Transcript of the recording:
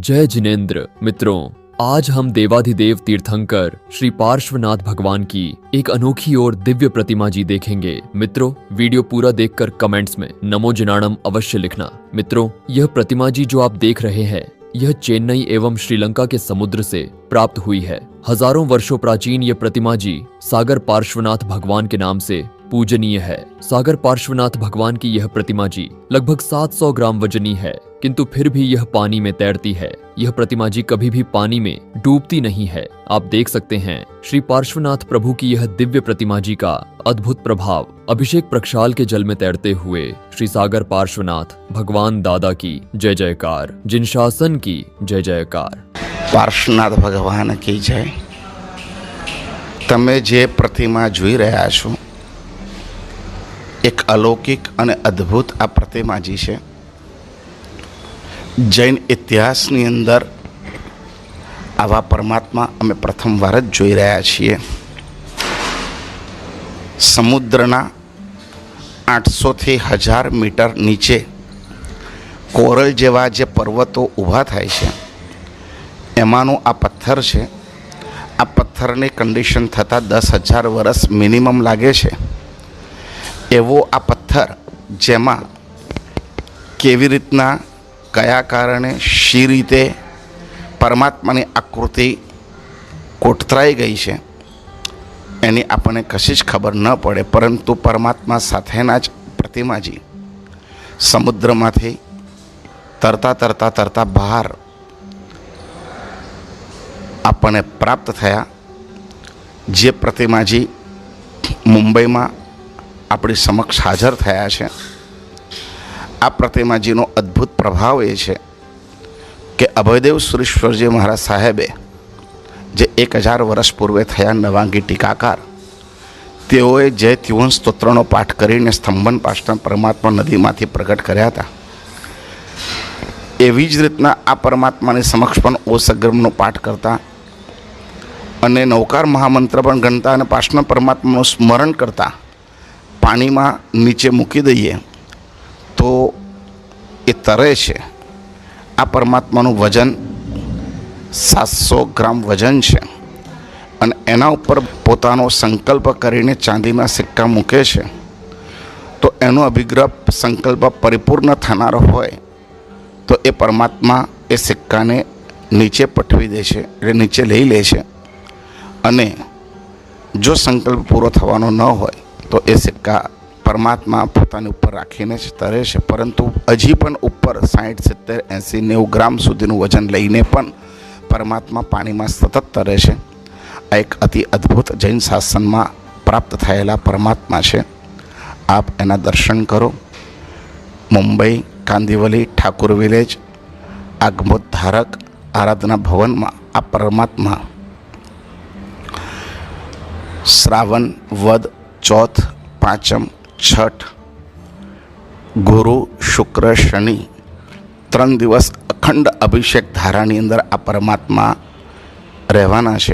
जय जिनेन्द्र। मित्रों, आज हम देवाधिदेव तीर्थंकर श्री पार्श्वनाथ भगवान की एक अनोखी और दिव्य प्रतिमा जी देखेंगे। मित्रों, वीडियो पूरा देखकर कमेंट्स में नमो जिनाणम अवश्य लिखना। मित्रों, यह प्रतिमा जी जो आप देख रहे हैं, यह चेन्नई एवं श्रीलंका के समुद्र से प्राप्त हुई है। हजारों वर्षों प्राचीन यह प्रतिमा जी सागर पार्श्वनाथ भगवान के नाम से पूजनीय है। सागर पार्श्वनाथ भगवान की यह प्रतिमा जी लगभग 700 ग्राम वजनी है, किंतु फिर भी यह पानी में तैरती है। यह प्रतिमा जी कभी भी पानी में डूबती नहीं है। आप देख सकते हैं श्री पार्श्वनाथ प्रभु की यह दिव्य प्रतिमा जी का अद्भुत प्रभाव। अभिषेक प्रक्षाल के जल में तैरते हुए श्री सागर पार्श्वनाथ भगवान दादा की जय जयकार, जिन शासन की जय जयकार। पार्श्वनाथ भगवान की जय। તમે જે પ્રતિમા જોઈ રહ્યા છો, એક અલૌકિક અને અદ્ભુત આ પ્રતિમાજી છે। જૈન ઇતિહાસની અંદર આવા પરમાત્મા અમે પ્રથમવાર જ જોઈ રહ્યા છીએ। સમુદ્રના 800થી 1000 મીટર નીચે કોરલ જેવા જે પર્વતો ઊભા થાય છે, એમાંનો આ પથ્થર છે। આ પથ્થરની કન્ડિશન થતાં 10,000 વર્ષ મિનિમમ લાગે છે। એવો આ પથ્થર, જેમાં કેવી રીતના, કયા કારણે, શી રીતે પરમાત્માની આકૃતિ કોટતરાઈ ગઈ છે, એની આપણને કશી જ ખબર ન પડે। પરંતુ પરમાત્મા સાથેના જ પ્રતિમાજી સમુદ્રમાંથી તરતા તરતા તરતા બહાર આપણને પ્રાપ્ત થયા। જે પ્રતિમાજી મુંબઈમાં આપણી સમક્ષ હાજર થયા છે। આ પ્રતિમાજીનો અદ્ભુત પ્રભાવ એ છે કે અભયદેવ સુરેશ્વરજી મહારાજ સાહેબે જે 1000 વર્ષ પૂર્વે થયા નવાંગી ટીકાકાર, તેઓએ જય ત્યુન સ્તોત્રનો પાઠ કરીને સ્તંભન પાસના પરમાત્મા નદીમાંથી પ્રગટ કર્યા હતા। એવી જ રીતના આ પરમાત્માની સમક્ષ પણ ઓસગ્રમનો પાઠ કરતા અને નૌકાર મહામંત્ર પણ ગણતા અને પાસના પરમાત્માનું સ્મરણ કરતા પાણીમાં નીચે મૂકી દઈએ તો એ તરે છે। આ પરમાત્માનું વજન 700 ગ્રામ વજન છે અને એના ઉપર પોતાનો સંકલ્પ કરીને ચાંદીના સિક્કા મૂકે છે। તો એનો અભિગ્રહ સંકલ્પ પરિપૂર્ણ થનારો હોય તો એ પરમાત્મા એ સિક્કાને નીચે પટવી દે છે, એટલે નીચે લઈ લે છે। અને જો સંકલ્પ પૂરો થવાનો ન હોય તો એ સિક્કા પરમાત્મા પોતાની ઉપર રાખીને જ તરે છે। પરંતુ હજી પણ ઉપર 60, 70, 80, 90 ગ્રામ સુધીનું વજન લઈને પણ પરમાત્મા પાણીમાં સતત તરે છે। આ એક અતિ અદ્ભુત જૈન શાસનમાં પ્રાપ્ત થયેલા પરમાત્મા છે। આપ એના દર્શન કરો। મુંબઈ કાંદિવલી ઠાકુર વિલેજ આગમોદ્ધારક આરાધના ભવનમાં આ પરમાત્મા શ્રાવણ વદ ચોથ પાંચમ છઠ ગુરુ શુક્ર શનિ 3 દિવસ અખંડ અભિષેક ધારાની અંદર આ પરમાત્મા રહેવાના છે।